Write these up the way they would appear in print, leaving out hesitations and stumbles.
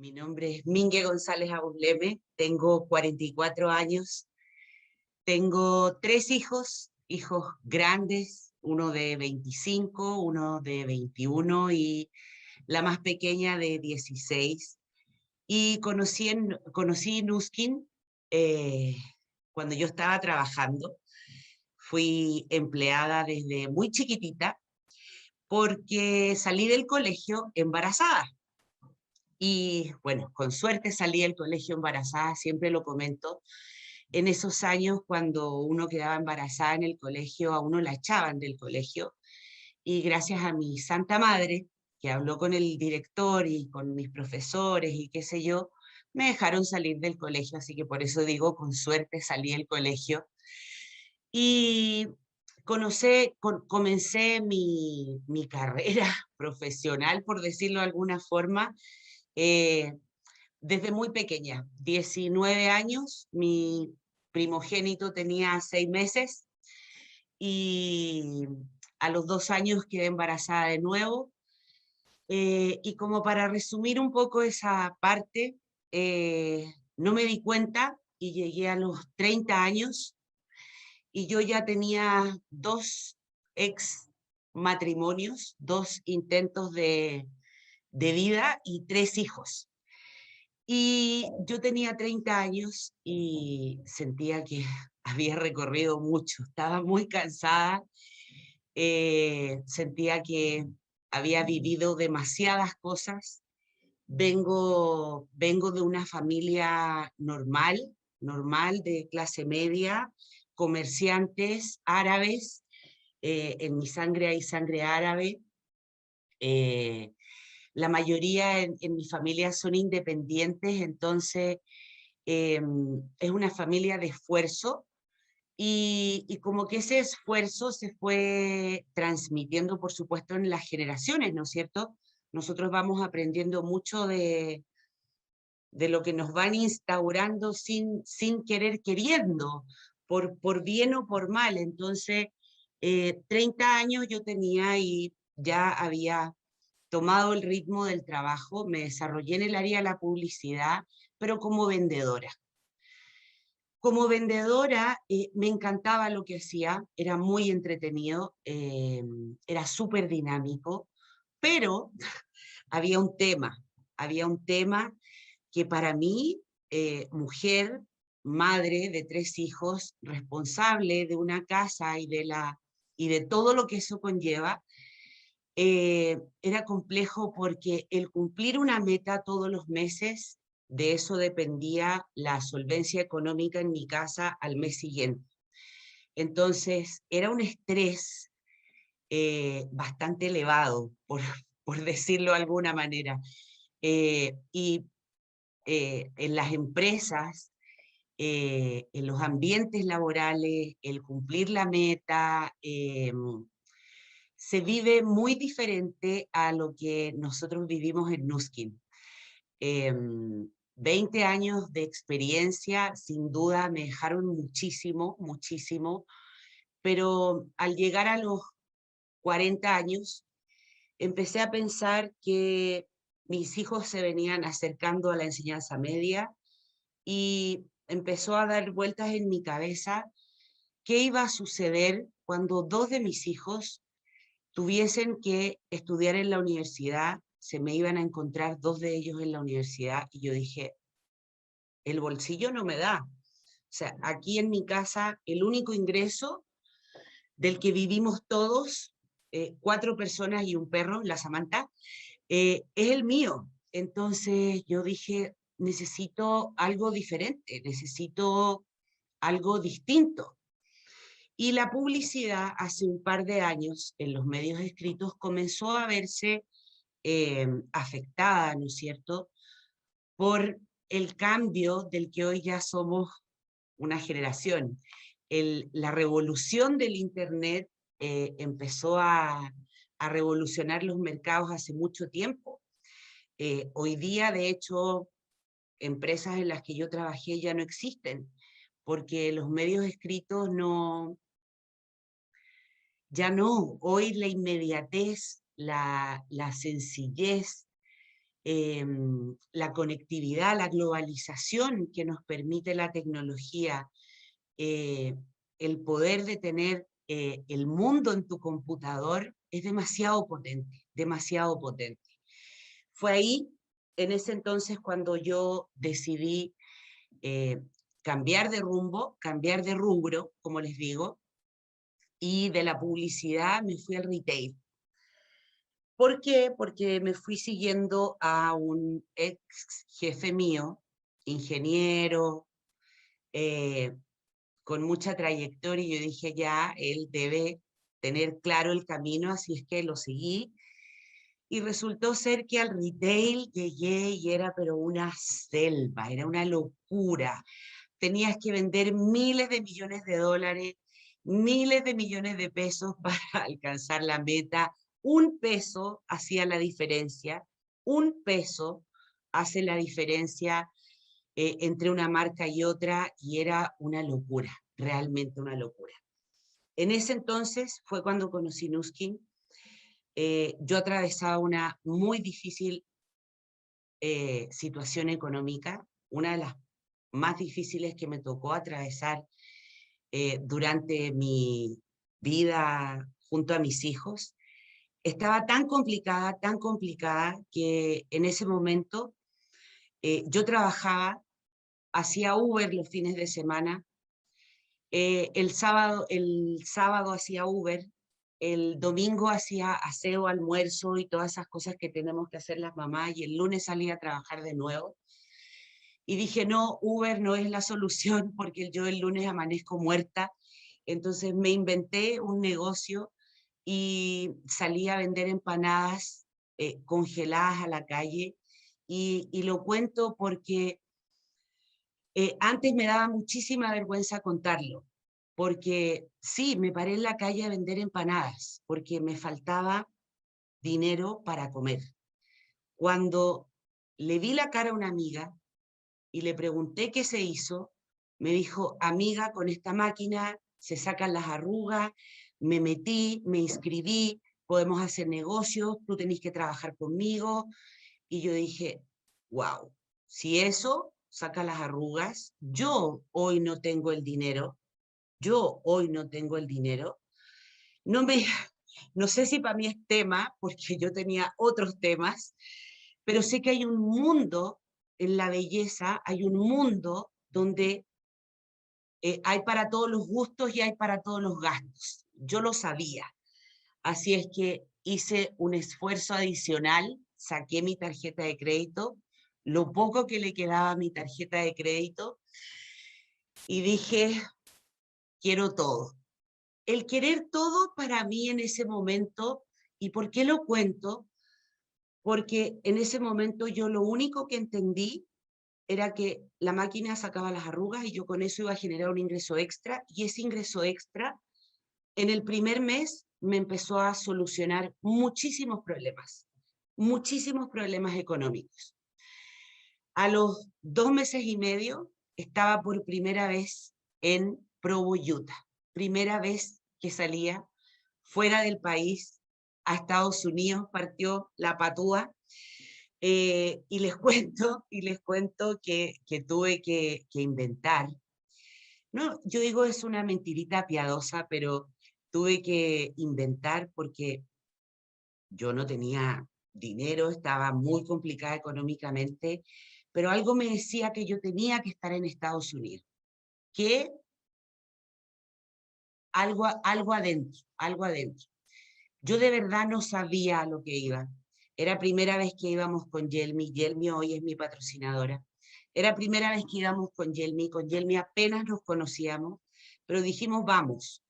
Mi nombre es Mingue González Abusleme, tengo 44 años, tengo tres hijos, hijos grandes, uno de 25, uno de 21 y la más pequeña de 16. Y conocí Nuskin eh, cuando yo estaba trabajando. Fui empleada desde muy chiquitita porque salí del colegio embarazada. Y bueno, con suerte salí del colegio embarazada, siempre lo comento. En esos años, cuando uno quedaba embarazada en el colegio, a uno la echaban del colegio. Y gracias a mi santa madre, que habló con el director y con mis profesores y qué sé yo, me dejaron salir del colegio, así que por eso digo, con suerte salí del colegio. Y comencé mi carrera profesional, por decirlo de alguna forma, eh, desde muy pequeña, 19 años, mi primogénito tenía 6 meses y a los 2 años quedé embarazada de nuevo. Y como para resumir un poco esa parte, no me di cuenta y llegué a los 30 años y yo ya tenía 2 ex matrimonios, 2 intentos de vida y 3 hijos. Y yo tenía 30 años y sentía que había recorrido mucho, estaba muy cansada, sentía que había vivido demasiadas cosas. Vengo de una familia normal, de clase media, comerciantes árabes, en mi sangre hay sangre árabe. eh, la mayoría en mi familia son independientes, entonces es una familia de esfuerzo y como que ese esfuerzo se fue transmitiendo, por supuesto, en las generaciones, ¿no es cierto? Nosotros vamos aprendiendo mucho de lo que nos van instaurando sin querer queriendo, por bien o por mal. Entonces, 30 años yo tenía y ya había tomado el ritmo del trabajo, me desarrollé en el área de la publicidad, pero como vendedora. Como vendedora me encantaba lo que hacía, era muy entretenido, era súper dinámico, pero había un tema que para mí, mujer, madre de 3 hijos, responsable de una casa y de todo lo que eso conlleva, era complejo porque el cumplir una meta todos los meses, de eso dependía la solvencia económica en mi casa al mes siguiente. Entonces, era un estrés bastante elevado, por decirlo de alguna manera. Y en las empresas, en los ambientes laborales, el cumplir la meta, se vive muy diferente a lo que nosotros vivimos en Nuskin. 20 años de experiencia, sin duda, me dejaron muchísimo, muchísimo, pero al llegar a los 40 años, empecé a pensar que mis hijos se venían acercando a la enseñanza media y empezó a dar vueltas en mi cabeza qué iba a suceder cuando 2 de mis hijos tuviesen que estudiar en la universidad, se me iban a encontrar 2 de ellos en la universidad y yo dije, el bolsillo no me da. O sea, aquí en mi casa el único ingreso del que vivimos todos, 4 personas y un perro, la Samantha, es el mío. Entonces yo dije, necesito algo diferente, necesito algo distinto. Y la publicidad hace un par de años en los medios escritos comenzó a verse afectada, ¿no es cierto?, por el cambio del que hoy ya somos una generación. La revolución del Internet empezó a revolucionar los mercados hace mucho tiempo. Hoy día, de hecho, empresas en las que yo trabajé ya no existen, porque los medios escritos ya no. Hoy la inmediatez, la sencillez, la conectividad, la globalización que nos permite la tecnología, el poder de tener el mundo en tu computador es demasiado potente, demasiado potente. Fue ahí, en ese entonces, cuando yo decidí cambiar de rumbo, cambiar de rubro, como les digo, y de la publicidad me fui al retail. ¿Por qué? Porque me fui siguiendo a un ex jefe mío, ingeniero, con mucha trayectoria, y yo dije ya, él debe tener claro el camino, así es que lo seguí. Y resultó ser que al retail llegué y era pero una selva, era una locura. Tenías que vender miles de millones de dólares, miles de millones de pesos para alcanzar la meta. Un peso hacía la diferencia, un peso hace la diferencia entre una marca y otra, y era una locura, realmente una locura. En ese entonces fue cuando conocí Nuskin. Yo atravesaba una muy difícil situación económica, una de las más difíciles que me tocó atravesar durante mi vida junto a mis hijos. Estaba tan complicada, que en ese momento yo trabajaba, hacía Uber los fines de semana, el sábado hacía Uber, el domingo hacía aseo, almuerzo y todas esas cosas que tenemos que hacer las mamás, y el lunes salía a trabajar de nuevo. Y dije, no, Uber no es la solución, porque yo el lunes amanezco muerta. Entonces me inventé un negocio y salí a vender empanadas congeladas a la calle. Y lo cuento porque antes me daba muchísima vergüenza contarlo, porque sí, me paré en la calle a vender empanadas, porque me faltaba dinero para comer. Cuando le vi la cara a una amiga y le pregunté qué se hizo, me dijo, amiga, con esta máquina se sacan las arrugas, me metí, me inscribí, podemos hacer negocios, tú tenés que trabajar conmigo. Y yo dije, wow, si eso saca las arrugas, yo hoy no tengo el dinero, yo hoy no tengo el dinero. No me, no sé si para mí es tema, porque yo tenía otros temas, pero sé que hay un mundo en la belleza, hay un mundo donde hay para todos los gustos y hay para todos los gastos. Yo lo sabía. Así es que hice un esfuerzo adicional, saqué mi tarjeta de crédito, lo poco que le quedaba a mi tarjeta de crédito, y dije, quiero todo. El querer todo para mí en ese momento, ¿y por qué lo cuento? Porque en ese momento yo lo único que entendí era que la máquina sacaba las arrugas y yo con eso iba a generar un ingreso extra, y ese ingreso extra en el primer mes me empezó a solucionar muchísimos problemas económicos. A los 2 meses y medio estaba por primera vez en Provo, Utah. Primera vez que salía fuera del país, a Estados Unidos, partió la patúa. Y les cuento que tuve que inventar. No, yo digo es una mentirita piadosa, pero tuve que inventar porque yo no tenía dinero, estaba muy complicada económicamente, pero algo me decía que yo tenía que estar en Estados Unidos, que algo adentro, algo adentro. Yo de verdad no sabía a lo que iba. Era primera vez que íbamos con Yelmi. Yelmi hoy es mi patrocinadora. Era primera vez que íbamos con Yelmi apenas nos conocíamos, pero dijimos, vamos.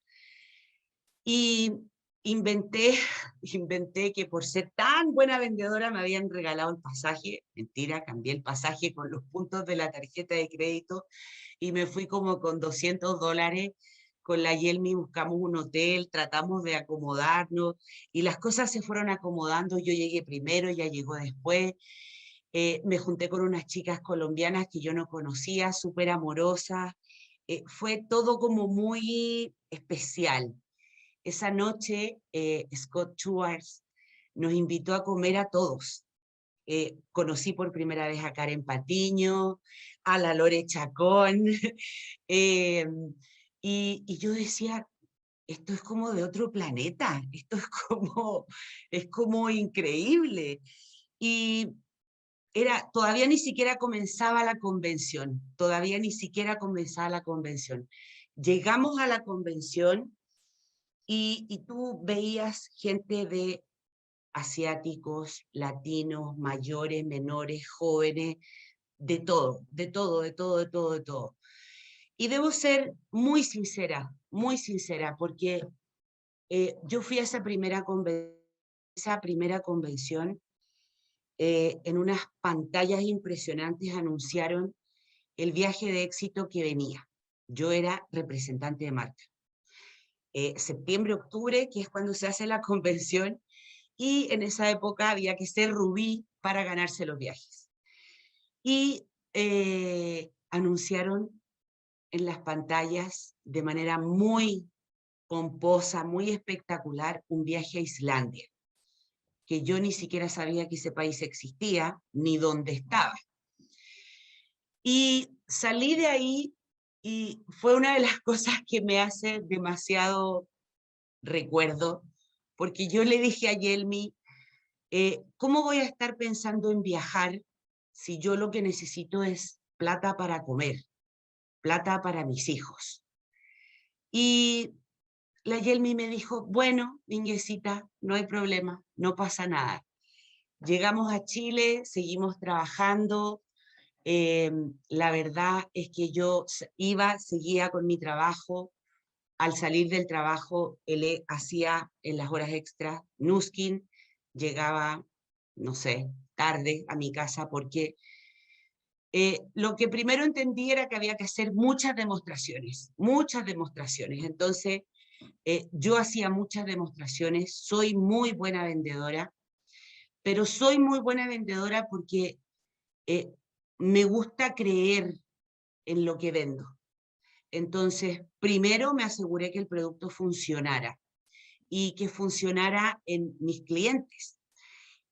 Y inventé, inventé que por ser tan buena vendedora me habían regalado el pasaje. Mentira, cambié el pasaje con los puntos de la tarjeta de crédito y me fui como con $200. Con la Yelmi buscamos un hotel, tratamos de acomodarnos y las cosas se fueron acomodando. Yo llegué primero, ella llegó después. Me junté con unas chicas colombianas que yo no conocía, súper amorosas. Fue todo como muy especial. Esa noche Scott Schwartz nos invitó a comer a todos. conocí por primera vez a Karen Patiño, a la Lore Chacón, y yo decía, esto es como de otro planeta, esto es como increíble. Y todavía ni siquiera comenzaba la convención, todavía ni siquiera comenzaba la convención. Llegamos a la convención y tú veías gente de asiáticos, latinos, mayores, menores, jóvenes, de todo, de todo, de todo, de todo, de todo. Y debo ser muy sincera, porque yo fui a esa primera convención, en unas pantallas impresionantes anunciaron el viaje de éxito que venía. Yo era representante de marca. Septiembre, octubre, que es cuando se hace la convención, y en esa época había que ser rubí para ganarse los viajes. Y anunciaron en las pantallas de manera muy pomposa, muy espectacular, un viaje a Islandia, que yo ni siquiera sabía que ese país existía, ni dónde estaba. Y salí de ahí y fue una de las cosas que me hace demasiado recuerdo, porque yo le dije a Yelmi, ¿cómo voy a estar pensando en viajar si yo lo que necesito es plata para comer, plata para mis hijos? Y la Yelmi me dijo, bueno, niñecita, no hay problema, no pasa nada. Llegamos a Chile, seguimos trabajando. La verdad es que yo seguía con mi trabajo. Al salir del trabajo, él hacía en las horas extras Nuskin, llegaba, no sé, tarde a mi casa porque lo que primero entendí era que había que hacer muchas demostraciones, muchas demostraciones. Entonces, yo hacía muchas demostraciones, soy muy buena vendedora, pero soy muy buena vendedora porque eh, me gusta creer en lo que vendo. Entonces, primero me aseguré que el producto funcionara y que funcionara en mis clientes.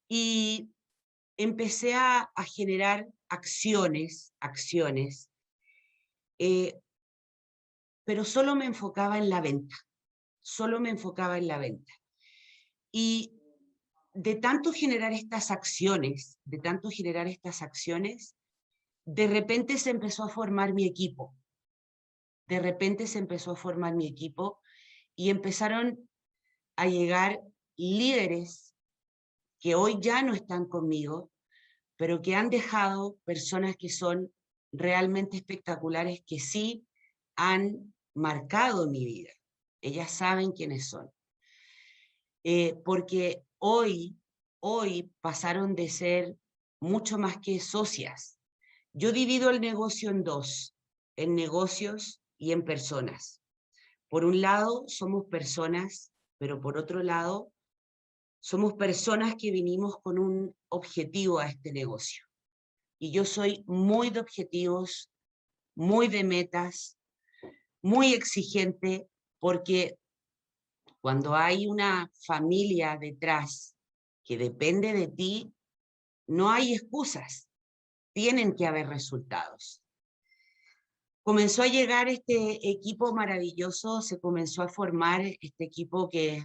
Y empecé a generar acciones, eh, pero solo me enfocaba en la venta, solo me enfocaba en la venta. Y de tanto generar estas acciones, de repente se empezó a formar mi equipo. De repente se empezó a formar mi equipo y empezaron a llegar líderes que hoy ya no están conmigo, pero que han dejado personas que son realmente espectaculares, que sí han marcado mi vida. Ellas saben quiénes son. Porque hoy pasaron de ser mucho más que socias. Yo divido el negocio en dos, en negocios y en personas. Por un lado, somos personas, pero por otro lado, somos personas que vinimos con un objetivo a este negocio. Y yo soy muy de objetivos, muy de metas, muy exigente, porque cuando hay una familia detrás que depende de ti, no hay excusas, tienen que haber resultados. Comenzó a llegar este equipo maravilloso, se comenzó a formar este equipo que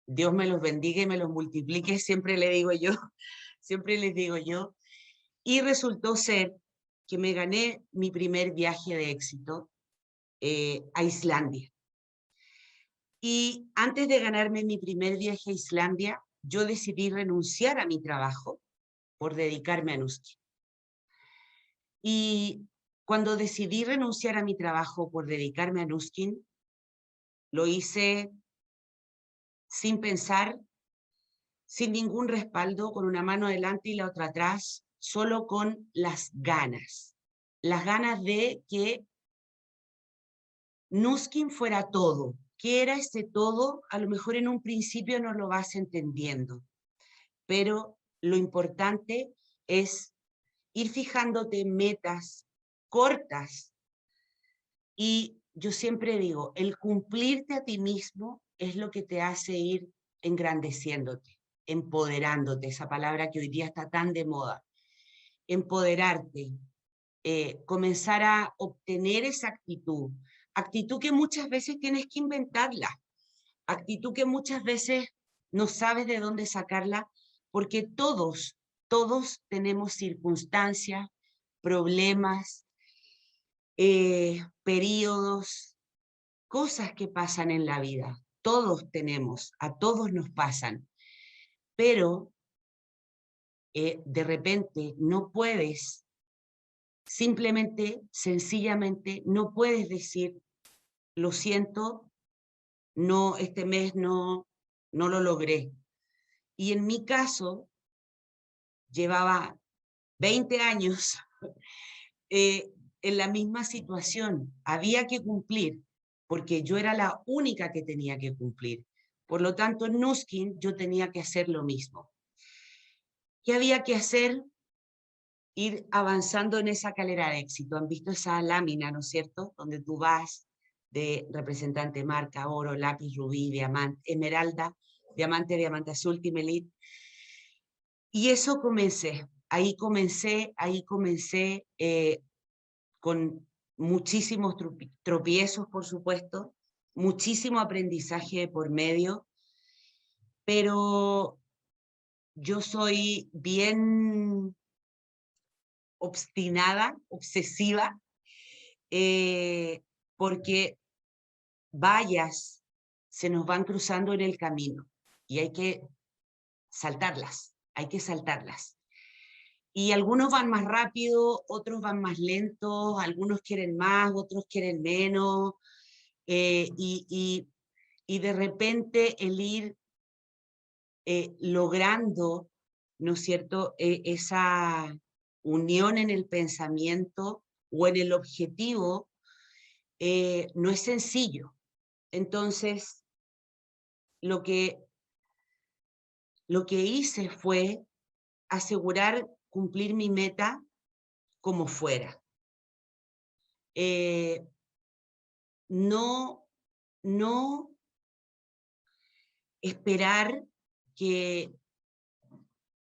Dios me los bendiga y me los multiplique, siempre le digo yo, siempre les digo yo, y resultó ser que me gané mi primer viaje de éxito a Islandia. Y antes de ganarme mi primer viaje a Islandia, yo decidí renunciar a mi trabajo por dedicarme a Nuskin. Y cuando decidí renunciar a mi trabajo por dedicarme a Nuskin, lo hice sin pensar, sin ningún respaldo, con una mano adelante y la otra atrás, solo con las ganas de que Nuskin fuera todo. ¿Qué era ese todo? A lo mejor en un principio no lo vas entendiendo, pero lo importante es ir fijándote metas cortas. Y yo siempre digo, el cumplirte a ti mismo es lo que te hace ir engrandeciéndote. empoderándote, esa palabra que hoy día está tan de moda, empoderarte, comenzar a obtener esa actitud, actitud que muchas veces tienes que inventarla, actitud que muchas veces no sabes de dónde sacarla, porque todos tenemos circunstancias, problemas, periodos, cosas que pasan en la vida. Todos tenemos, a todos nos pasan, pero de repente no puedes, simplemente, sencillamente, no puedes decir, lo siento, no, este mes no lo logré. Y en mi caso, llevaba 20 años en la misma situación. Había que cumplir, porque yo era la única que tenía que cumplir. Por lo tanto, en Nuskin yo tenía que hacer lo mismo. ¿Qué había que hacer? Ir avanzando en esa calera de éxito. Han visto esa lámina, ¿no es cierto? Donde tú vas de representante marca, oro, lápiz, rubí, diamante, esmeralda, diamante azul, Team Elite. Y eso comencé. Ahí comencé con muchísimos tropiezos, por supuesto, muchísimo aprendizaje por medio, pero yo soy bien obstinada, obsesiva, porque vallas se nos van cruzando en el camino y hay que saltarlas, hay que saltarlas. Y algunos van más rápido, otros van más lentos, algunos quieren más, otros quieren menos, y de repente el ir logrando, ¿no es cierto?, esa unión en el pensamiento o en el objetivo, no es sencillo. Entonces, lo que hice fue asegurar cumplir mi meta como fuera. No esperar que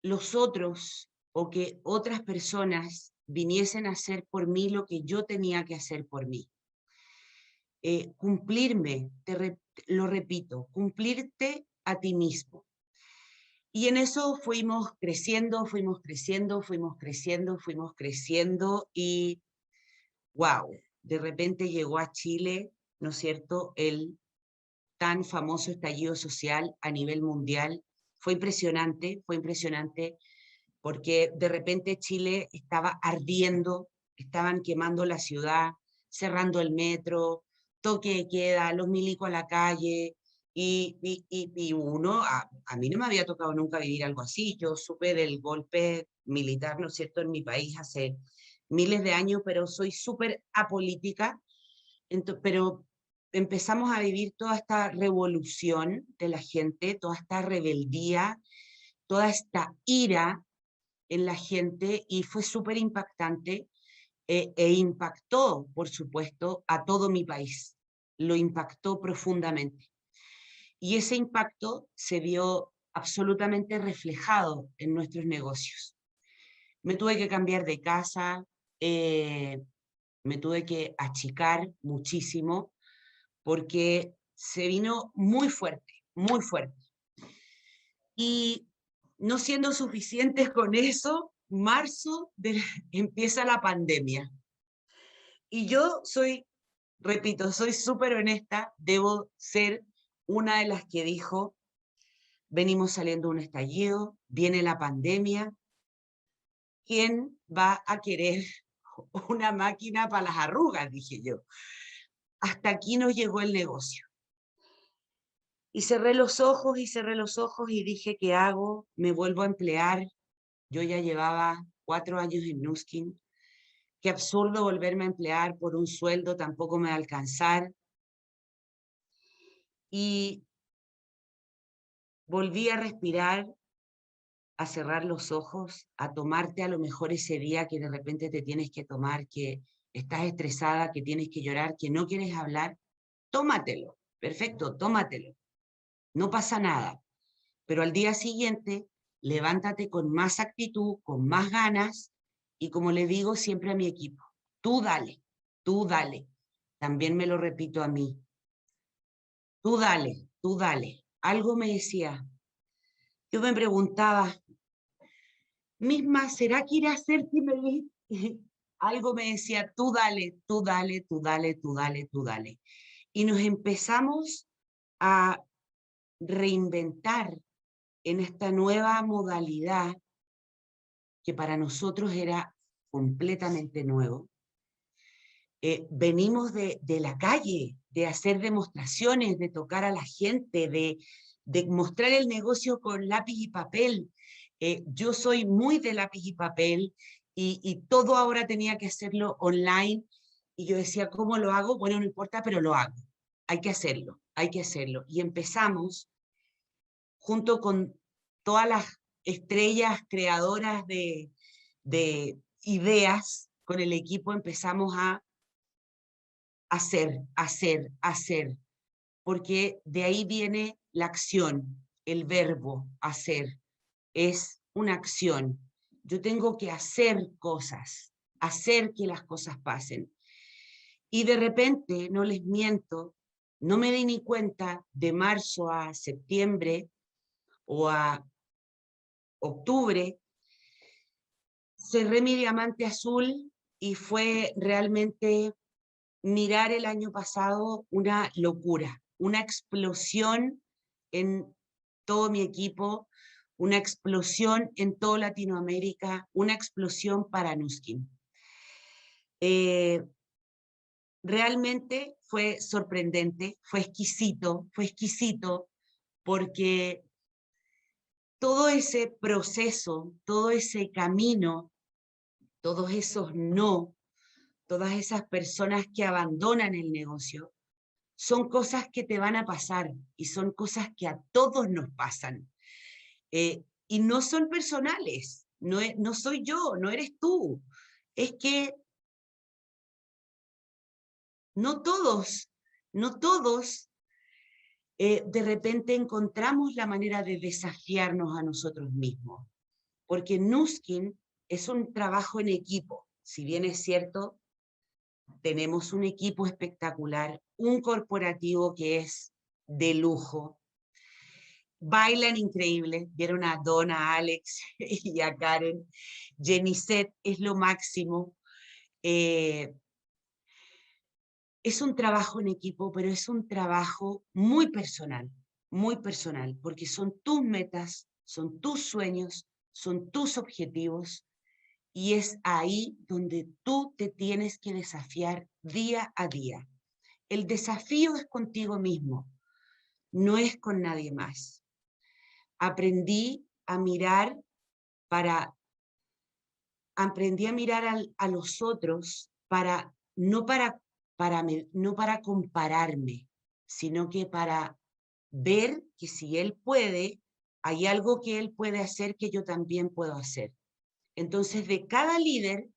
los otros o que otras personas viniesen a hacer por mí lo que yo tenía que hacer por mí. Cumplirme, lo repito, cumplirte a ti mismo. Y en eso fuimos creciendo y wow, de repente llegó a Chile, ¿no es cierto?, el tan famoso estallido social a nivel mundial. Fue impresionante porque de repente Chile estaba ardiendo, estaban quemando la ciudad, cerrando el metro, toque de queda, los milicos a la calle, y uno, a mí no me había tocado nunca vivir algo así. Yo supe del golpe militar, ¿no es cierto?, en mi país hace miles de años, pero soy súper apolítica, pero empezamos a vivir toda esta revolución de la gente, toda esta rebeldía, toda esta ira en la gente, y fue súper impactante, e impactó, por supuesto, a todo mi país. Lo impactó profundamente. Y ese impacto se vio absolutamente reflejado en nuestros negocios. Me tuve que cambiar de casa, me tuve que achicar muchísimo, porque se vino muy fuerte, muy fuerte. Y no siendo suficientes con eso, empieza la pandemia. Y yo repito, soy súper honesta, debo ser una de las que dijo, venimos saliendo de un estallido, viene la pandemia, ¿quién va a querer una máquina para las arrugas?, dije yo. Hasta aquí nos llegó el negocio. Y cerré los ojos y dije, ¿qué hago? Me vuelvo a emplear. Yo ya llevaba 4 años en Nuskin. Qué absurdo volverme a emplear por un sueldo, tampoco me va a alcanzar. Y volví a respirar, a cerrar los ojos, a tomarte a lo mejor ese día que de repente te tienes que tomar, que estás estresada, que tienes que llorar, que no quieres hablar. Tómatelo. Perfecto, tómatelo. No pasa nada. pero al día siguiente, levántate con más actitud, con más ganas, y como le digo siempre a mi equipo, tú dale, tú dale. También me lo repito a mí, tú dale, tú dale. Algo me decía, yo me preguntaba, misma, ¿será que iré a hacer que me ve? Algo me decía, tú dale, tú dale, tú dale, tú dale, tú dale. Y nos empezamos a reinventar en esta nueva modalidad que para nosotros era completamente nuevo. Venimos de la calle, de hacer demostraciones, de tocar a la gente, de mostrar el negocio con lápiz y papel. Yo soy muy de lápiz y papel y todo ahora tenía que hacerlo online. Y yo decía, ¿cómo lo hago? Bueno, no importa, pero lo hago. Hay que hacerlo, hay que hacerlo. Y empezamos junto con todas las estrellas creadoras de ideas, con el equipo empezamos a hacer, porque de ahí viene la acción, el verbo hacer, es una acción. Yo tengo que hacer cosas, hacer que las cosas pasen. Y de repente, no les miento, no me di ni cuenta de marzo a septiembre o a octubre, cerré mi diamante azul y fue realmente mirar el año pasado una locura, una explosión en todo mi equipo, una explosión en toda Latinoamérica, una explosión para Nuskin. Realmente fue sorprendente, fue exquisito, porque todo ese proceso, todo ese camino, todos esos no, todas esas personas que abandonan el negocio, son cosas que te van a pasar y son cosas que a todos nos pasan. Y no son personales, no soy yo, no eres tú. Es que no todos, no todos de repente encontramos la manera de desafiarnos a nosotros mismos. Porque Nuskin es un trabajo en equipo. Si bien es cierto, tenemos un equipo espectacular, un corporativo que es de lujo, bailan increíble, vieron a Donna, a Alex y a Karen, Jenicet es lo máximo, es un trabajo en equipo, pero es un trabajo muy personal, porque son tus metas, son tus sueños, son tus objetivos, y es ahí donde tú te tienes que desafiar día a día. El desafío es contigo mismo, no es con nadie más. Aprendí a mirar para, aprendí a mirar a los otros no para compararme, sino que para ver que si él puede, hay algo que él puede hacer que yo también puedo hacer. Entonces, de cada líder,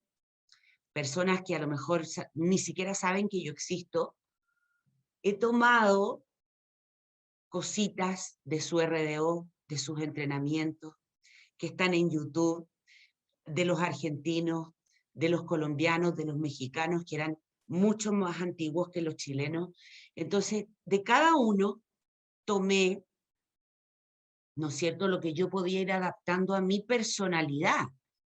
personas que a lo mejor ni siquiera saben que yo existo, he tomado cositas de su RDO, de sus entrenamientos, que están en YouTube, de los argentinos, de los colombianos, de los mexicanos, que eran mucho más antiguos que los chilenos. Entonces, de cada uno tomé, ¿no es cierto?, lo que yo podía ir adaptando a mi personalidad,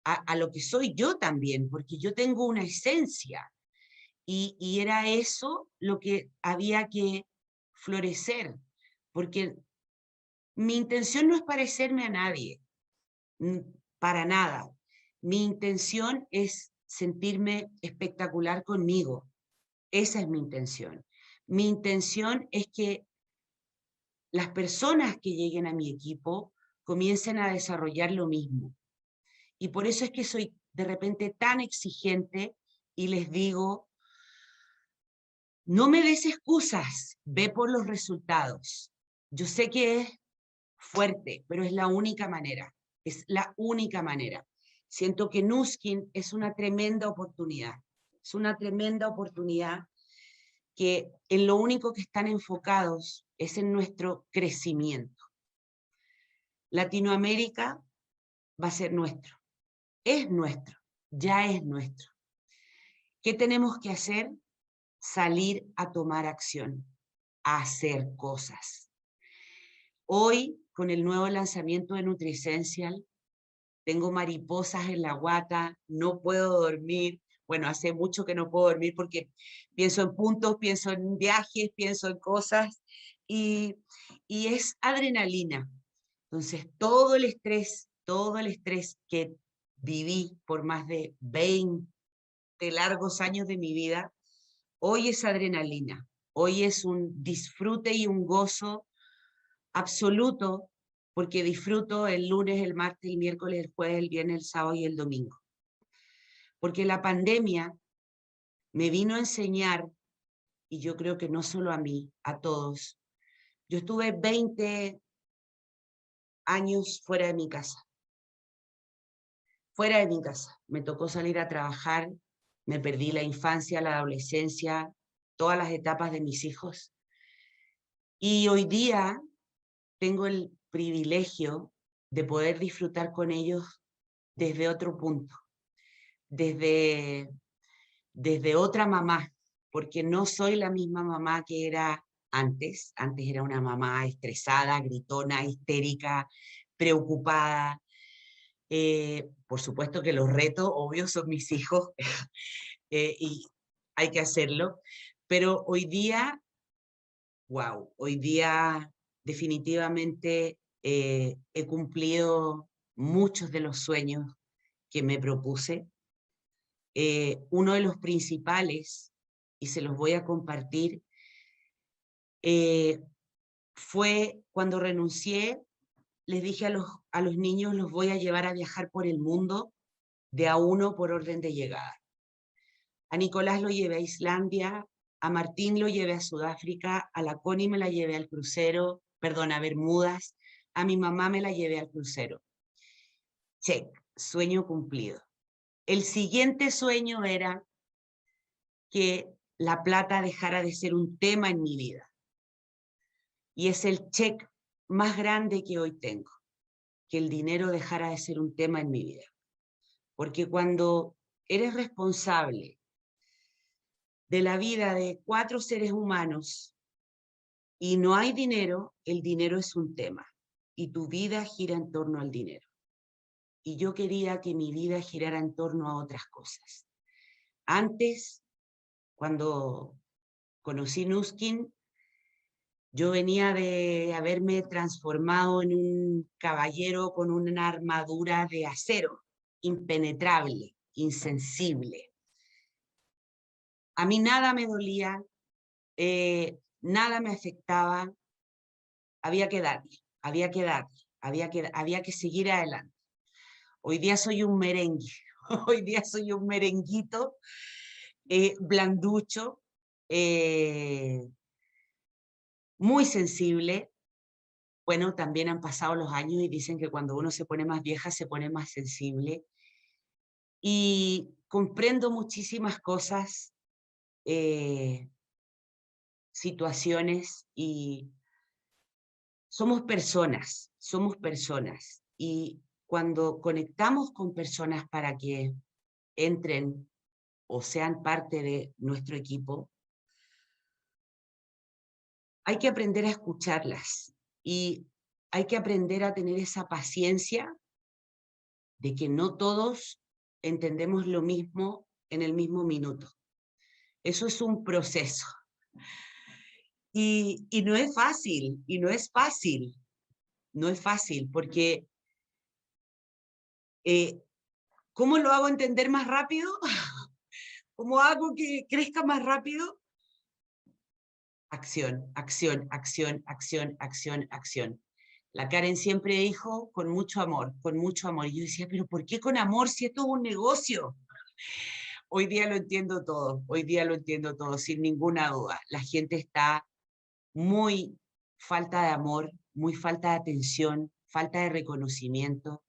a lo que soy yo también, porque yo tengo una esencia, y era eso lo que había que florecer, porque mi intención no es parecerme a nadie, para nada. Mi intención es sentirme espectacular conmigo. Esa es mi intención. Mi intención es que las personas que lleguen a mi equipo comiencen a desarrollar lo mismo. Y por eso es que soy de repente tan exigente y les digo, no me des excusas, ve por los resultados. Yo sé que es fuerte, pero es la única manera. Es la única manera. Siento que Nuskin es una tremenda oportunidad. Es una tremenda oportunidad que en lo único que están enfocados es en nuestro crecimiento. Latinoamérica va a ser nuestro, es nuestro, ya es nuestro. ¿Qué tenemos que hacer? Salir a tomar acción, a hacer cosas. Hoy, con el nuevo lanzamiento de Nutricencial, tengo mariposas en la guata, no puedo dormir. Bueno, hace mucho que no puedo dormir porque pienso en puntos, pienso en viajes, pienso en cosas y, y es adrenalina. Entonces, todo el estrés que viví por más de 20 largos años de mi vida, hoy es adrenalina. Hoy es un disfrute y un gozo absoluto, porque disfruto el lunes, el martes, el miércoles, el jueves, el viernes, el sábado y el domingo. Porque la pandemia me vino a enseñar, y yo creo que no solo a mí, a todos. Yo estuve 20 años fuera de mi casa. Fuera de mi casa. Me tocó salir a trabajar, me perdí la infancia, la adolescencia, todas las etapas de mis hijos. Y hoy día tengo el privilegio de poder disfrutar con ellos desde otro punto, desde otra mamá, porque no soy la misma mamá que era antes. Antes era una mamá estresada, gritona, histérica, preocupada. Por supuesto que los retos, obvio, son mis hijos y hay que hacerlo, pero hoy día, wow, hoy día definitivamente he cumplido muchos de los sueños que me propuse. Uno de los principales, y se los voy a compartir, fue cuando renuncié, les dije a los niños, los voy a llevar a viajar por el mundo de a uno por orden de llegada. A Nicolás lo llevé a Islandia, a Martín lo llevé a Sudáfrica, a la Connie me la llevé al crucero, perdón, a Bermudas, a mi mamá me la llevé al crucero. Check, sueño cumplido. El siguiente sueño era que la plata dejara de ser un tema en mi vida. Y es el check más grande que hoy tengo, que el dinero dejara de ser un tema en mi vida. Porque cuando eres responsable de la vida de 4 seres humanos y no hay dinero, el dinero es un tema. Y tu vida gira en torno al dinero. Y yo quería que mi vida girara en torno a otras cosas. Antes, cuando conocí Nuskin, yo venía de haberme transformado en un caballero con una armadura de acero, impenetrable, insensible. A mí nada me dolía, nada me afectaba, había que darle, había que seguir adelante. Hoy día soy un merengue, hoy día soy un merenguito, blanducho, muy sensible. Bueno, también han pasado los años y dicen que cuando uno se pone más vieja se pone más sensible. Y comprendo muchísimas cosas, situaciones, y somos personas. Y cuando conectamos con personas para que entren o sean parte de nuestro equipo, hay que aprender a escucharlas y hay que aprender a tener esa paciencia de que no todos entendemos lo mismo en el mismo minuto. Eso es un proceso. Y no es fácil, y no es fácil, no es fácil, porque ¿cómo lo hago entender más rápido? ¿Cómo hago que crezca más rápido? Acción, acción, acción, acción, acción, acción. La Karen siempre dijo con mucho amor, con mucho amor. Y yo decía, pero ¿por qué con amor si esto es un negocio? Hoy día lo entiendo todo, hoy día lo entiendo todo, sin ninguna duda. La gente está muy falta de amor, muy falta de atención, falta de reconocimiento.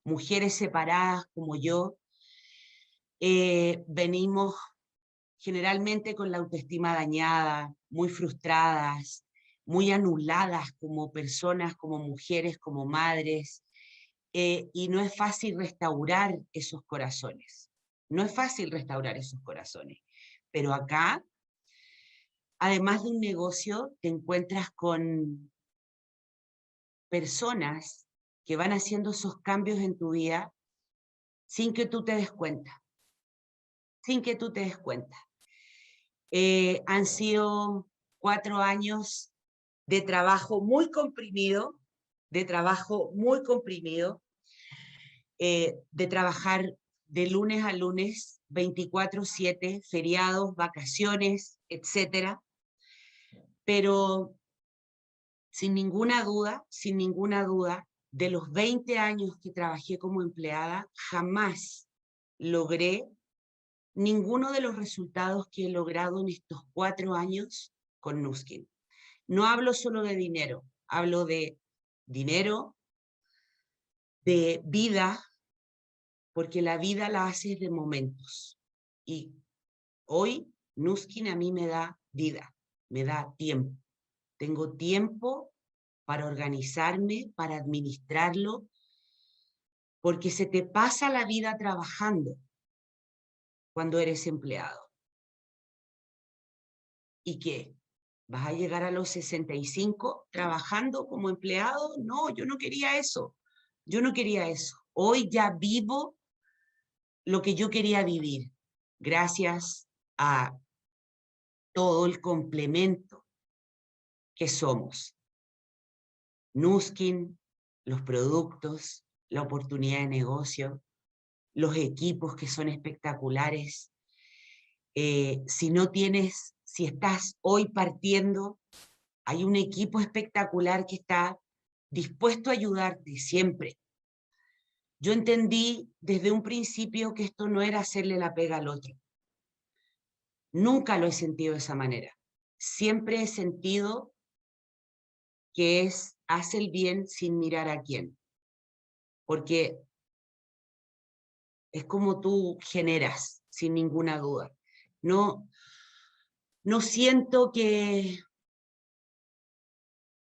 Mujeres separadas como yo, venimos generalmente con la autoestima dañada, muy frustradas, muy anuladas como personas, como mujeres, como madres, y no es fácil restaurar esos corazones. No es fácil restaurar esos corazones. Pero acá, además de un negocio, te encuentras con personas que van haciendo esos cambios en tu vida sin que tú te des cuenta, sin que tú te des cuenta. Han sido 4 años de trabajo muy comprimido, de trabajar de lunes a lunes, 24/7, feriados, vacaciones, etcétera. Pero sin ninguna duda, de los 20 años que trabajé como empleada, jamás logré ninguno de los resultados que he logrado en estos 4 años con Nu Skin. No hablo solo de dinero, hablo de dinero, de vida, porque la vida la haces de momentos. Y hoy Nu Skin a mí me da vida, me da tiempo. Tengo tiempo para organizarme, para administrarlo, porque se te pasa la vida trabajando cuando eres empleado. ¿Y qué? ¿Vas a llegar a los 65 trabajando como empleado? No, yo no quería eso. Yo no quería eso. Hoy ya vivo lo que yo quería vivir, gracias a todo el complemento que somos. Nu Skin, los productos, la oportunidad de negocio, los equipos que son espectaculares. Si estás hoy partiendo, hay un equipo espectacular que está dispuesto a ayudarte siempre. Yo entendí desde un principio que esto no era hacerle la pega al otro. Nunca lo he sentido de esa manera. Siempre he sentido que hace el bien sin mirar a quién. Porque es como tú generas, sin ninguna duda. No siento que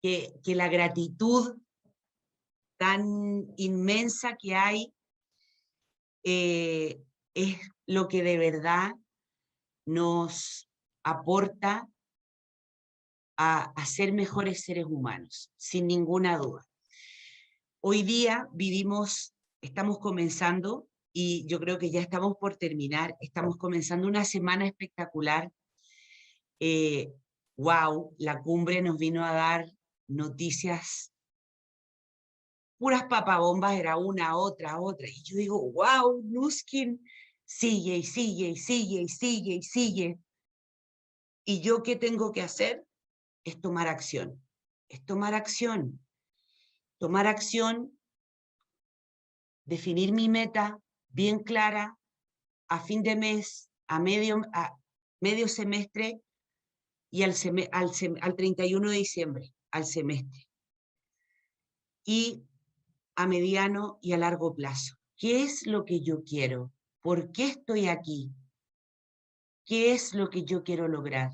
la gratitud tan inmensa que hay es lo que de verdad nos aporta a ser mejores seres humanos, sin ninguna duda. Hoy día estamos comenzando, y yo creo que ya estamos por terminar, estamos comenzando una semana espectacular. Wow, la cumbre nos vino a dar noticias, puras papabombas, era una, otra. Y yo digo, wow, Nu Skin sigue y sigue y sigue y sigue y sigue. ¿Y yo qué tengo que hacer? Es tomar acción. Es tomar acción. Tomar acción, definir mi meta bien clara, a fin de mes, a medio semestre y al 31 de diciembre, al semestre. Y a mediano y a largo plazo. ¿Qué es lo que yo quiero? ¿Por qué estoy aquí? ¿Qué es lo que yo quiero lograr?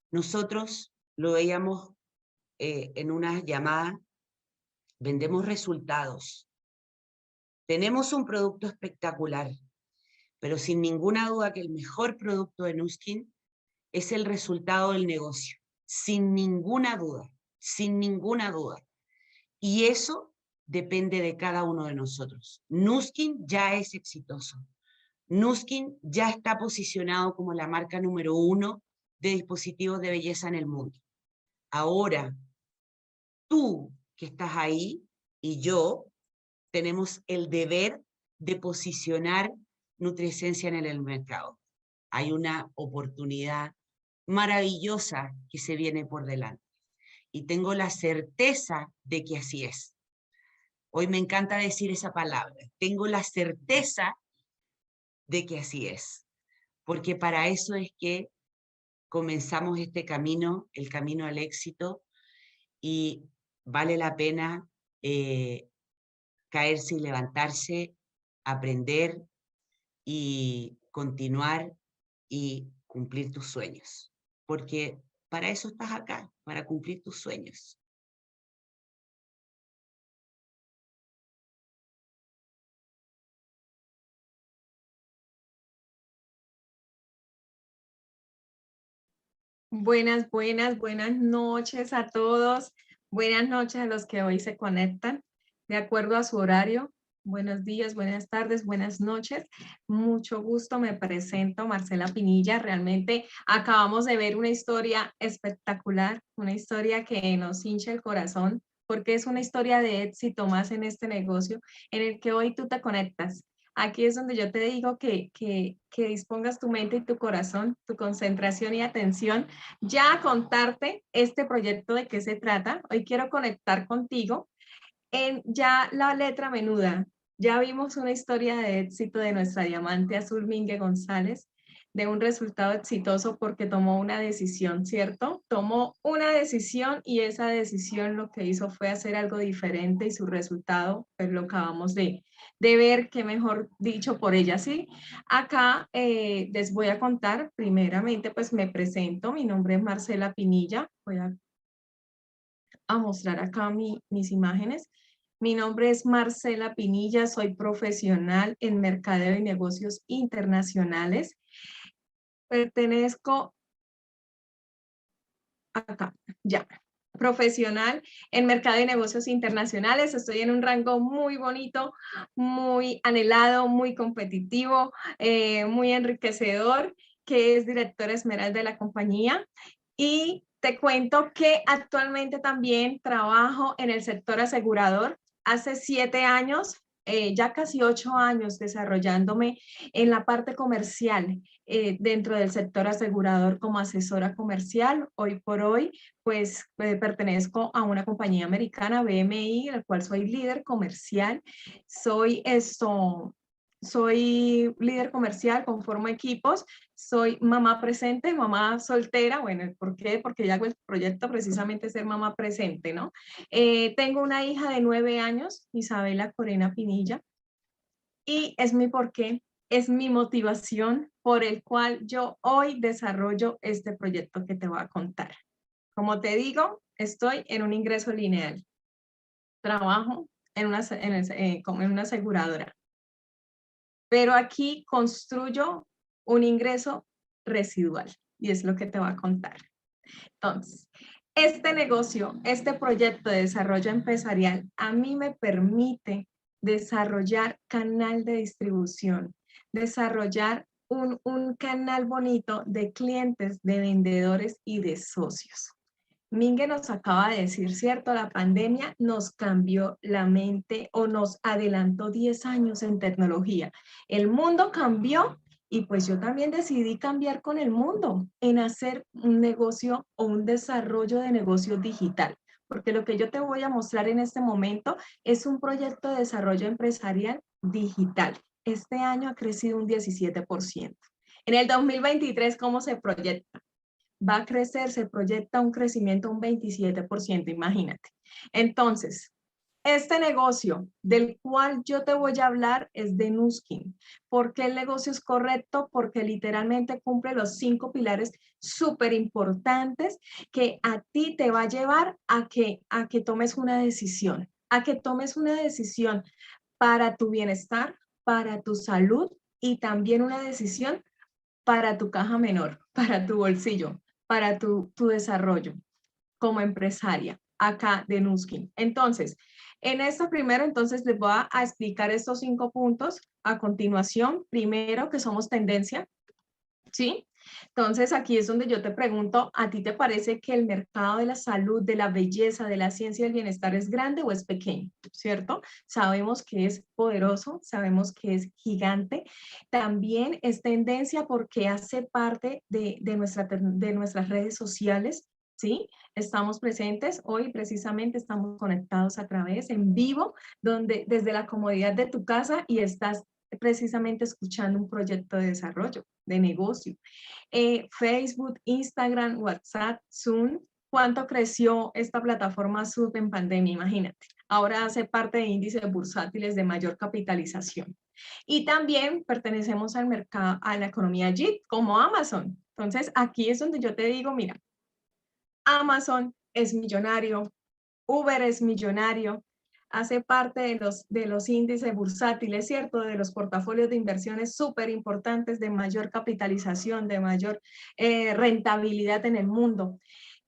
Nosotros lo veíamos en una llamada, vendemos resultados. Tenemos un producto espectacular, pero sin ninguna duda que el mejor producto de Nu Skin es el resultado del negocio. Sin ninguna duda, sin ninguna duda. Y eso depende de cada uno de nosotros. Nu Skin ya es exitoso. Nu Skin ya está posicionado como la marca número 1 de dispositivos de belleza en el mundo. Ahora, tú que estás ahí y yo tenemos el deber de posicionar Nutriesencia en el mercado. Hay una oportunidad maravillosa que se viene por delante. Y tengo la certeza de que así es. Hoy me encanta decir esa palabra. Tengo la certeza de que así es. Porque para eso es que comenzamos este camino, el camino al éxito, y vale la pena caerse y levantarse, aprender y continuar y cumplir tus sueños. Porque para eso estás acá, para cumplir tus sueños. Buenas noches a todos. Buenas noches a los que hoy se conectan de acuerdo a su horario. Buenos días, buenas tardes, buenas noches. Mucho gusto, me presento Marcela Pinilla. Realmente acabamos de ver una historia espectacular, una historia que nos hincha el corazón, porque es una historia de éxito más en este negocio en el que hoy tú te conectas. Aquí es donde yo te digo que dispongas tu mente y tu corazón, tu concentración y atención ya a contarte este proyecto de qué se trata. Hoy quiero conectar contigo en ya la letra menuda. Ya vimos una historia de éxito de nuestra diamante azul Mingue González, de un resultado exitoso porque tomó una decisión, ¿cierto? Tomó una decisión y esa decisión lo que hizo fue hacer algo diferente y su resultado, pues lo acabamos de ver, que mejor dicho por ella, ¿sí? Acá les voy a contar, primeramente, pues me presento, mi nombre es Marcela Pinilla, voy a mostrar acá mis imágenes. Mi nombre es Marcela Pinilla, soy profesional en mercadeo y negocios internacionales. Pertenezco acá, ya. Profesional en mercado y negocios internacionales. Estoy en un rango muy bonito, muy anhelado, muy competitivo, muy enriquecedor, que es directora esmeralda de la compañía. Y te cuento que actualmente también trabajo en el sector asegurador. Hace 7 años, ya casi 8 años desarrollándome en la parte comercial dentro del sector asegurador como asesora comercial. Hoy por hoy, pues pertenezco a una compañía americana, BMI, en la cual soy líder comercial. Soy líder comercial, conformo equipos, soy mamá presente, mamá soltera. Bueno, ¿por qué? Porque ya hago el proyecto precisamente ser mamá presente, ¿no? Tengo una hija de 9 años, Isabela Corena Pinilla, y es mi porqué, es mi motivación por el cual yo hoy desarrollo este proyecto que te voy a contar. Como te digo, estoy en un ingreso lineal. Trabajo como en una aseguradora. Pero aquí construyo un ingreso residual y es lo que te voy a contar. Entonces, este negocio, este proyecto de desarrollo empresarial a mí me permite desarrollar canal de distribución, desarrollar un canal bonito de clientes, de vendedores y de socios. Mingue nos acaba de decir, ¿cierto? La pandemia nos cambió la mente o nos adelantó 10 años en tecnología. El mundo cambió y pues yo también decidí cambiar con el mundo en hacer un negocio o un desarrollo de negocio digital. Porque lo que yo te voy a mostrar en este momento es un proyecto de desarrollo empresarial digital. Este año ha crecido un 17%. En el 2023, ¿cómo se proyecta? Va a crecer, se proyecta un crecimiento un 27%, imagínate. Entonces, este negocio del cual yo te voy a hablar es de Nuskin. ¿Por qué el negocio es correcto? Porque literalmente cumple los 5 pilares súper importantes que a ti te va a llevar a que tomes una decisión, para tu bienestar, para tu salud y también una decisión para tu caja menor, para tu bolsillo, para tu desarrollo como empresaria acá de Nuskin. Entonces, en esto primero, entonces les voy a explicar estos 5 puntos a continuación. Primero, que somos tendencia, ¿sí? Entonces, aquí es donde yo te pregunto, ¿a ti te parece que el mercado de la salud, de la belleza, de la ciencia y del bienestar es grande o es pequeño? ¿Cierto? Sabemos que es poderoso, sabemos que es gigante. También es tendencia porque hace parte de nuestras redes sociales, ¿sí? Estamos presentes, hoy precisamente estamos conectados a través, en vivo, donde desde la comodidad de tu casa y estás precisamente escuchando un proyecto de desarrollo, de negocio. Facebook, Instagram, WhatsApp, Zoom. ¿Cuánto creció esta plataforma Zoom en pandemia? Imagínate. Ahora hace parte de índices bursátiles de mayor capitalización. Y también pertenecemos al mercado, a la economía JIT, como Amazon. Entonces, aquí es donde yo te digo, mira, Amazon es millonario, Uber es millonario, hace parte de los índices bursátiles, ¿cierto? De los portafolios de inversiones súper importantes, de mayor capitalización, de mayor rentabilidad en el mundo.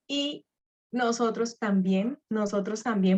Y nosotros también,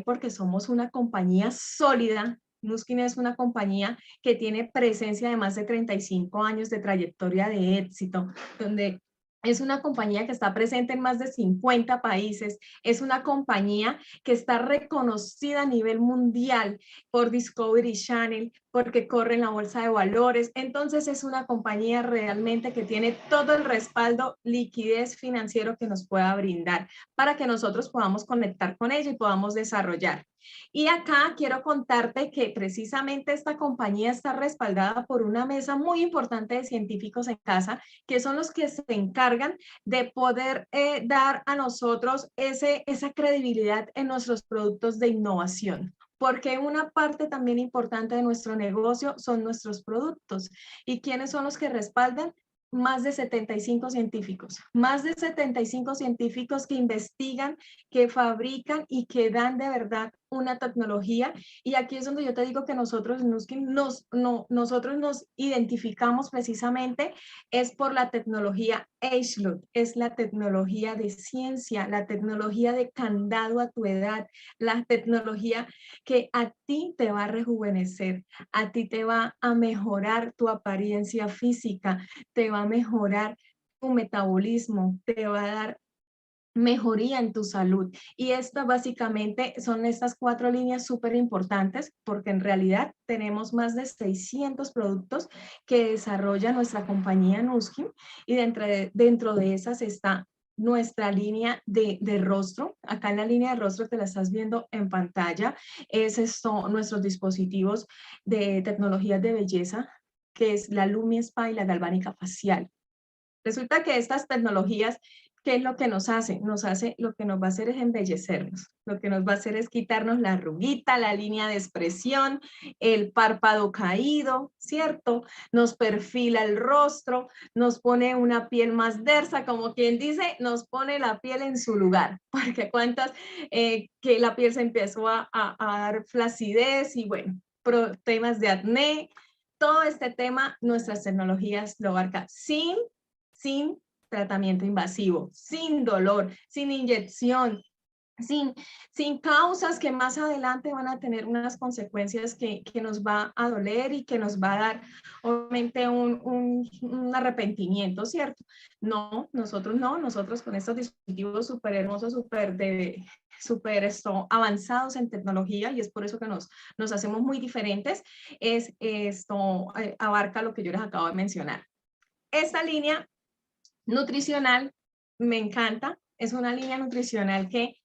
porque somos una compañía sólida. Nuskin es una compañía que tiene presencia de más de 35 años de trayectoria de éxito, donde es una compañía que está presente en más de 50 países, es una compañía que está reconocida a nivel mundial por Discovery Channel, porque corre en la bolsa de valores. Entonces es una compañía realmente que tiene todo el respaldo, liquidez financiero que nos pueda brindar para que nosotros podamos conectar con ella y podamos desarrollar. Y acá quiero contarte que precisamente esta compañía está respaldada por una mesa muy importante de científicos en casa, que son los que se encargan de poder dar a nosotros esa credibilidad en nuestros productos de innovación. Porque una parte también importante de nuestro negocio son nuestros productos. ¿Y quiénes son los que respaldan? Más de 75 científicos, más de 75 científicos que investigan, que fabrican y que dan de verdad una tecnología. Y aquí es donde yo te digo que nosotros nosotros nos identificamos precisamente es por la tecnología H-Loop, es la tecnología de ciencia, la tecnología de candado a tu edad, la tecnología que a ti te va a rejuvenecer, a ti te va a mejorar tu apariencia física, te va a mejorar tu metabolismo, te va a dar mejoría en tu salud. Y estas básicamente son estas 4 líneas súper importantes porque en realidad tenemos más de 600 productos que desarrolla nuestra compañía Nuskin y dentro de esas está nuestra línea de rostro. Acá en la línea de rostro te la estás viendo en pantalla. Esos son nuestros dispositivos de tecnologías de belleza, que es la Lumi Spa y la galvánica facial. Resulta que estas tecnologías, ¿qué es lo que nos hace? Lo que nos va a hacer es embellecernos. Lo que nos va a hacer es quitarnos la arruguita, la línea de expresión, el párpado caído, ¿cierto? Nos perfila el rostro, nos pone una piel más tersa, como quien dice, nos pone la piel en su lugar. Porque cuántas que la piel se empezó a dar flacidez y bueno, temas de acné, todo este tema, nuestras tecnologías lo abarcan sin tratamiento invasivo, sin dolor, sin inyección, sin causas que más adelante van a tener unas consecuencias que nos va a doler y que nos va a dar obviamente un arrepentimiento, ¿cierto? No, nosotros con estos dispositivos súper hermosos, súper avanzados en tecnología y es por eso que nos hacemos muy diferentes, es esto abarca lo que yo les acabo de mencionar. Esta línea nutricional me encanta, es una línea nutricional que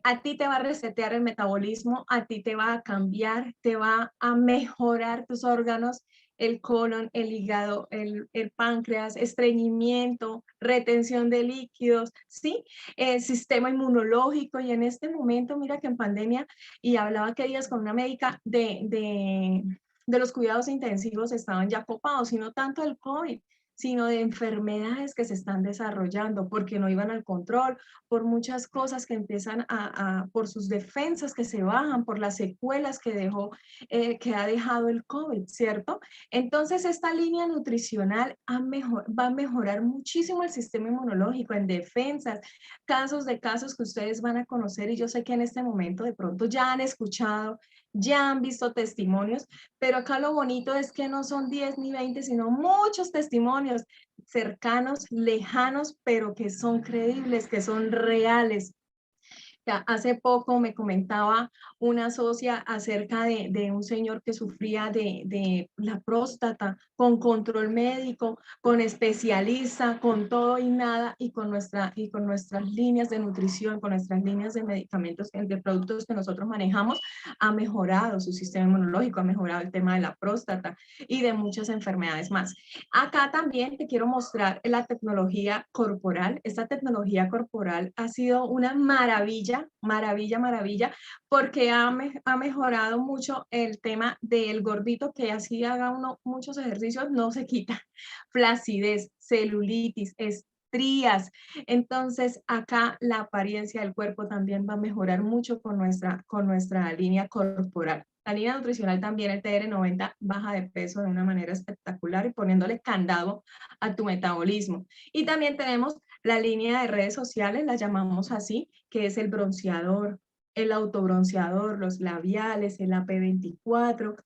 a ti te va a resetear el metabolismo, a ti te va a cambiar, te va a mejorar tus órganos, el colon, el hígado, el páncreas, estreñimiento, retención de líquidos, ¿sí? El sistema inmunológico y en este momento, mira que en pandemia, y hablaba aquellos días con una médica de los cuidados intensivos estaban ya copados, y no tanto el COVID, sino de enfermedades que se están desarrollando porque no iban al control, por muchas cosas que empiezan por sus defensas que se bajan, por las secuelas que ha dejado el COVID, ¿cierto? Entonces esta línea nutricional va a mejorar muchísimo el sistema inmunológico en defensas, casos que ustedes van a conocer y yo sé que en este momento de pronto ya han escuchado, ya han visto testimonios, pero acá lo bonito es que no son 10 ni 20, sino muchos testimonios cercanos, lejanos, pero que son creíbles, que son reales. Hace poco me comentaba una socia acerca de un señor que sufría de la próstata, con control médico, con especialista, con todo y nada, y con nuestras líneas de nutrición, con nuestras líneas de medicamentos, de productos que nosotros manejamos, ha mejorado su sistema inmunológico, ha mejorado el tema de la próstata y de muchas enfermedades más. Acá también te quiero mostrar la tecnología corporal. Esta tecnología corporal ha sido una maravilla, porque ha mejorado mucho el tema del gordito que así haga uno muchos ejercicios, no se quita. Flacidez, celulitis, estrías. Entonces, acá la apariencia del cuerpo también va a mejorar mucho con nuestra línea corporal. La línea nutricional también, el TR90, baja de peso de una manera espectacular y poniéndole candado a tu metabolismo. Y también tenemos la línea de redes sociales, la llamamos así, que es el bronceador, el autobronceador, los labiales, el AP24.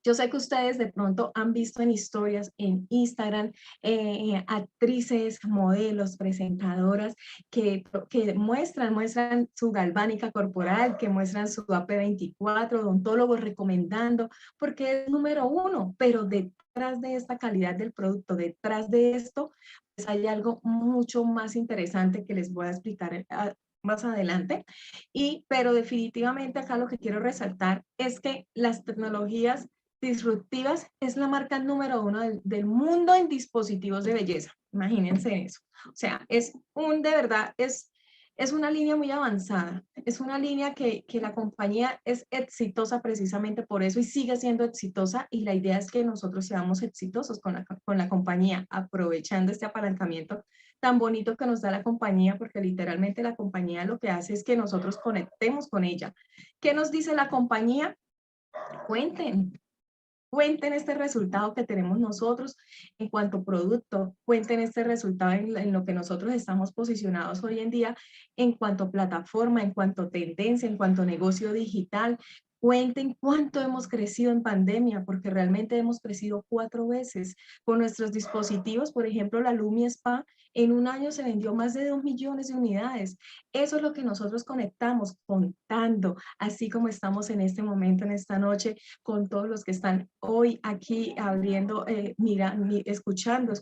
Yo sé que ustedes de pronto han visto en historias en Instagram actrices, modelos, presentadoras que muestran su galvánica corporal, que muestran su AP24, odontólogos recomendando, porque es número uno, pero detrás de esta calidad del producto, detrás de esto, pues hay algo mucho más interesante que les voy a explicar más adelante. Pero definitivamente acá lo que quiero resaltar es que las tecnologías disruptivas es la marca número uno del mundo en dispositivos de belleza. Imagínense eso. O sea, de verdad, es una línea muy avanzada. Es una línea que la compañía es exitosa precisamente por eso y sigue siendo exitosa. Y la idea es que nosotros seamos exitosos con la compañía, aprovechando este apalancamiento tan bonito que nos da la compañía, porque literalmente la compañía lo que hace es que nosotros conectemos con ella. ¿Qué nos dice la compañía? Cuenten este resultado que tenemos nosotros en cuanto a producto, cuenten este resultado en lo que nosotros estamos posicionados hoy en día en cuanto a plataforma, en cuanto a tendencia, en cuanto a negocio digital. Cuenten cuánto hemos crecido en pandemia, porque realmente hemos crecido 4 veces con nuestros dispositivos. Por ejemplo, la Lumi Spa en un año se vendió más de 2 millones de unidades. Eso es lo que nosotros conectamos, contando, así como estamos en este momento, en esta noche, con todos los que están hoy aquí abriendo, escuchando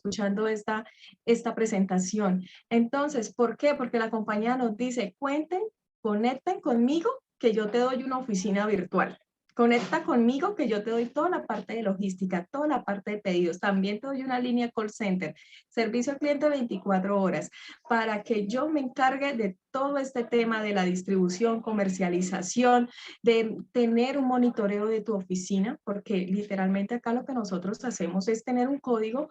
esta presentación. Entonces, ¿por qué? Porque la compañía nos dice, conecten conmigo, que yo te doy una oficina virtual. Conecta conmigo que yo te doy toda la parte de logística, toda la parte de pedidos. También te doy una línea call center, servicio al cliente 24 horas, para que yo me encargue de todo este tema de la distribución, comercialización, de tener un monitoreo de tu oficina, porque literalmente acá lo que nosotros hacemos es tener un código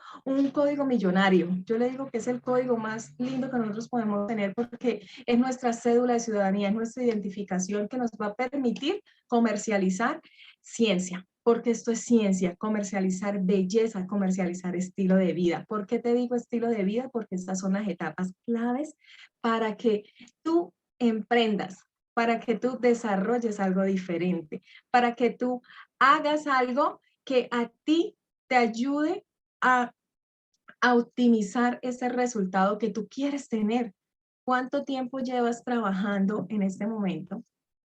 millonario. Yo le digo que es el código más lindo que nosotros podemos tener porque es nuestra cédula de ciudadanía, es nuestra identificación que nos va a permitir comercializar ciencia, porque esto es ciencia, comercializar belleza, comercializar estilo de vida. ¿Por qué te digo estilo de vida? Porque estas son las etapas claves para que tú emprendas, para que tú desarrolles algo diferente, para que tú hagas algo que a ti te ayude a optimizar ese resultado que tú quieres tener. ¿Cuánto tiempo llevas trabajando en este momento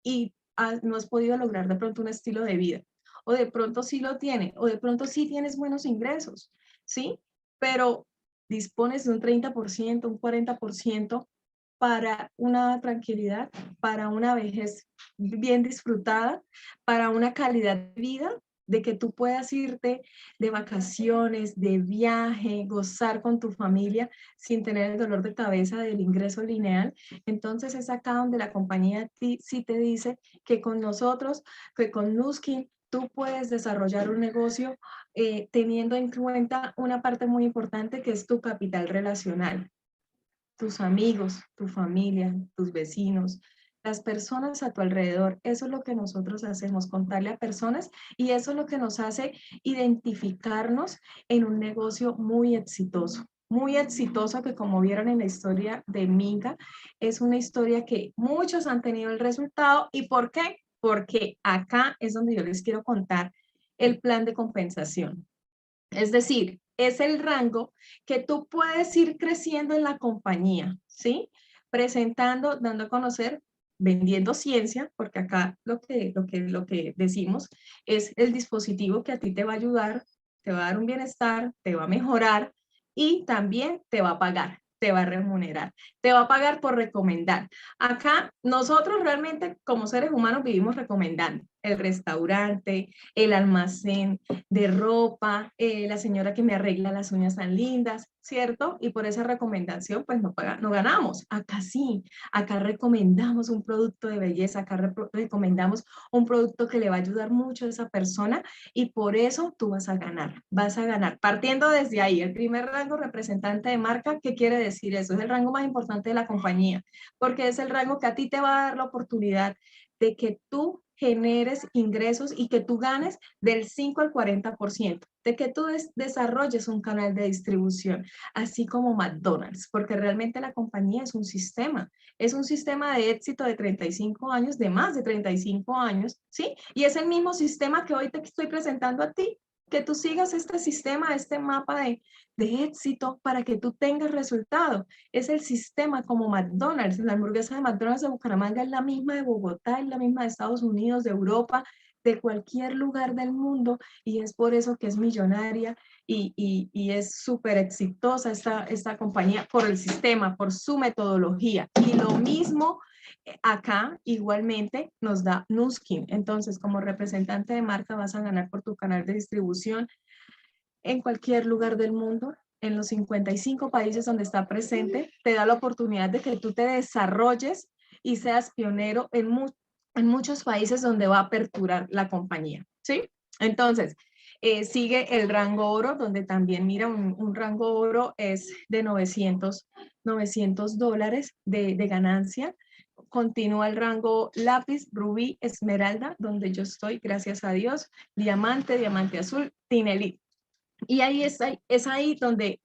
y no has podido lograr de pronto un estilo de vida? O de pronto sí lo tienes, o de pronto sí tienes buenos ingresos, ¿sí? Pero dispones de un 30%, un 40% para una tranquilidad, para una vejez bien disfrutada, para una calidad de vida, de que tú puedas irte de vacaciones, de viaje, gozar con tu familia sin tener el dolor de cabeza del ingreso lineal. Entonces es acá donde la compañía sí te dice que con nosotros, que con Nuskin, tú puedes desarrollar un negocio teniendo en cuenta una parte muy importante que es tu capital relacional, tus amigos, tu familia, tus vecinos, las personas a tu alrededor. Eso es lo que nosotros hacemos, contarle a personas, y eso es lo que nos hace identificarnos en un negocio muy exitoso. Muy exitoso, que como vieron en la historia de Minga, es una historia que muchos han tenido el resultado. ¿Y por qué? Porque acá es donde yo les quiero contar el plan de compensación. Es decir, es el rango que tú puedes ir creciendo en la compañía, ¿sí? Presentando, dando a conocer, vendiendo ciencia, porque acá lo que decimos es el dispositivo que a ti te va a ayudar, te va a dar un bienestar, te va a mejorar y también te va a pagar, te va a remunerar, te va a pagar por recomendar. Acá nosotros realmente como seres humanos vivimos recomendando. el restaurante, el almacén de ropa, la señora que me arregla las uñas tan lindas, ¿cierto? Y por esa recomendación, pues no ganamos. Acá sí, acá recomendamos un producto de belleza, acá recomendamos un producto que le va a ayudar mucho a esa persona y por eso tú vas a ganar, vas a ganar. Partiendo desde ahí, el primer rango representante de marca, ¿qué quiere decir eso? Es el rango más importante de la compañía, porque es el rango que a ti te va a dar la oportunidad de que tú generes ingresos y que tú ganes del 5 al 40%, de que tú desarrolles un canal de distribución, así como McDonald's, porque realmente la compañía es un sistema de éxito de 35 años, de más de 35 años, ¿sí? Y es el mismo sistema que hoy te estoy presentando a ti, que tú sigas este sistema, este mapa de éxito para que tú tengas resultado. Es el sistema como McDonald's. La hamburguesa de McDonald's de Bucaramanga es la misma de Bogotá, es la misma de Estados Unidos, de Europa, de cualquier lugar del mundo, y es por eso que es millonaria y es súper exitosa esta compañía por el sistema, por su metodología. Y lo mismo acá igualmente nos da Nuskin. Entonces, como representante de marca vas a ganar por tu canal de distribución en cualquier lugar del mundo, en los 55 países donde está presente, te da la oportunidad de que tú te desarrolles y seas pionero en muchos países donde va a aperturar la compañía, ¿sí? Entonces, sigue el rango oro, donde también, mira, un rango oro es de $900 de ganancia. Continúa el rango lápiz, rubí, esmeralda, donde yo estoy, gracias a Dios, diamante, diamante azul, tinelite. Y ahí es ahí donde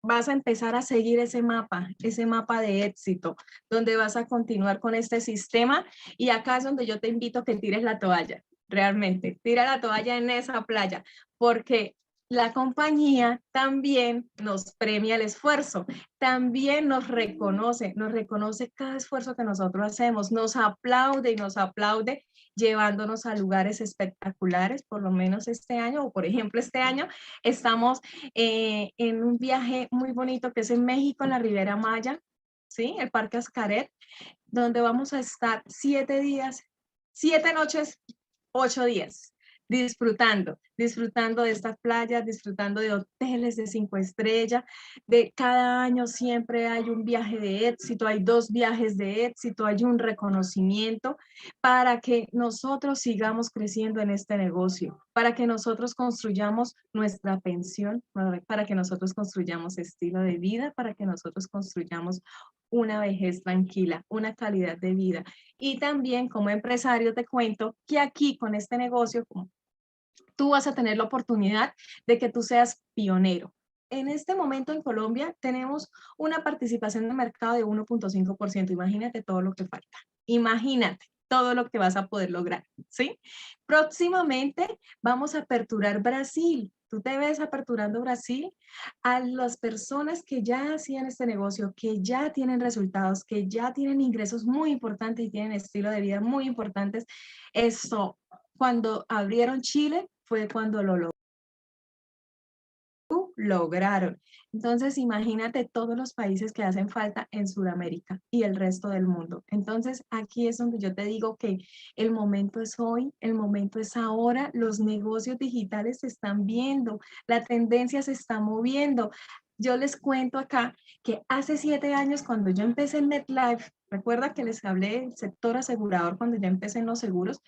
vas a empezar a seguir ese mapa de éxito, donde vas a continuar con este sistema. Y acá es donde yo te invito a que tires la toalla, realmente. Tira la toalla en esa playa, porque la compañía también nos premia el esfuerzo, también nos reconoce cada esfuerzo que nosotros hacemos, nos aplaude y nos aplaude llevándonos a lugares espectaculares, por lo menos este año, o por ejemplo este año, estamos en un viaje muy bonito que es en México, en la Riviera Maya, ¿sí? El Parque Xcaret, donde vamos a estar 7 días, 7 noches, 8 días, disfrutando de estas playas, disfrutando de hoteles de 5 estrellas. De cada año siempre hay un viaje de éxito, hay 2 viajes de éxito, hay un reconocimiento para que nosotros sigamos creciendo en este negocio, para que nosotros construyamos nuestra pensión, para que nosotros construyamos estilo de vida, para que nosotros construyamos una vejez tranquila, una calidad de vida. Y también como empresario te cuento que aquí con este negocio tú vas a tener la oportunidad de que tú seas pionero. En este momento en Colombia tenemos una participación de mercado de 1.5%. Imagínate todo lo que falta. Imagínate todo lo que vas a poder lograr, ¿sí? Próximamente vamos a aperturar Brasil. Tú te ves aperturando Brasil a las personas que ya hacían este negocio, que ya tienen resultados, que ya tienen ingresos muy importantes y tienen estilo de vida muy importantes. Eso, cuando abrieron Chile, fue cuando lo lograron. Entonces, imagínate todos los países que hacen falta en Sudamérica y el resto del mundo. Entonces, aquí es donde yo te digo que el momento es hoy, el momento es ahora. Los negocios digitales se están viendo, la tendencia se está moviendo. Yo les cuento acá que hace 7 años, cuando yo empecé en NetLife, recuerda que les hablé del sector asegurador cuando yo empecé en los seguros,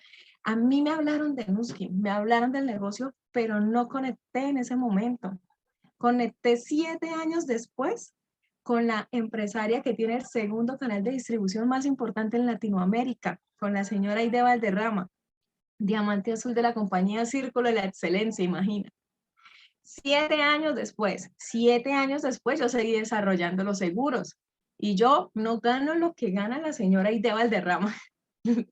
a mí me hablaron de Nuskin, me hablaron del negocio, pero no conecté en ese momento. Conecté 7 años después con la empresaria que tiene el segundo canal de distribución más importante en Latinoamérica, con la señora Aide Valderrama, diamante azul de la compañía Círculo de la Excelencia, imagina. 7 años después yo seguí desarrollando los seguros y yo no gano lo que gana la señora Aide Valderrama.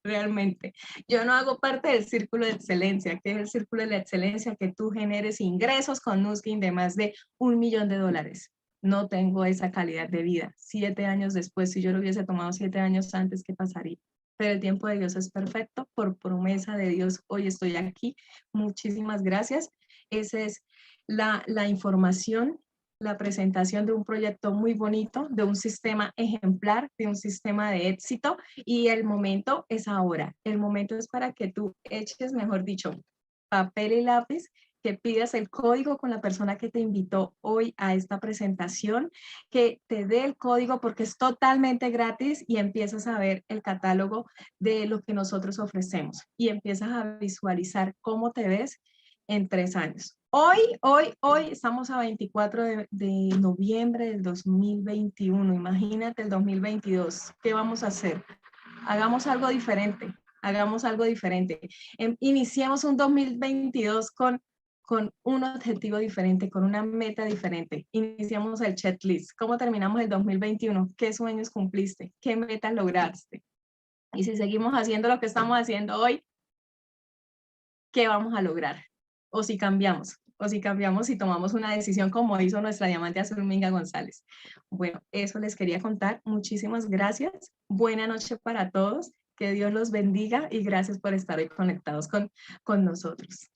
Realmente, yo no hago parte del círculo de excelencia, que es el círculo de la excelencia, que tú generes ingresos con Nuskin de más de $1.000.000. No tengo esa calidad de vida. 7 años después, si yo lo hubiese tomado 7 años antes, ¿qué pasaría? Pero el tiempo de Dios es perfecto. Por promesa de Dios, hoy estoy aquí. Muchísimas gracias. Esa es la información la presentación de un proyecto muy bonito, de un sistema ejemplar, de un sistema de éxito, y el momento es ahora. El momento es para que tú eches, mejor dicho, papel y lápiz, que pidas el código con la persona que te invitó hoy a esta presentación, que te dé el código porque es totalmente gratis y empiezas a ver el catálogo de lo que nosotros ofrecemos y empiezas a visualizar cómo te ves en 3 años. Hoy estamos a 24 de noviembre del 2021. Imagínate el 2022. ¿Qué vamos a hacer? Hagamos algo diferente. Hagamos algo diferente. Iniciemos un 2022 con un objetivo diferente, con una meta diferente. Iniciamos el checklist. ¿Cómo terminamos el 2021? ¿Qué sueños cumpliste? ¿Qué metas lograste? Y si seguimos haciendo lo que estamos haciendo hoy, ¿qué vamos a lograr? O si cambiamos y tomamos una decisión como hizo nuestra diamante azul Minga González. Bueno, eso les quería contar. Muchísimas gracias. Buena noche para todos. Que Dios los bendiga y gracias por estar hoy conectados con nosotros.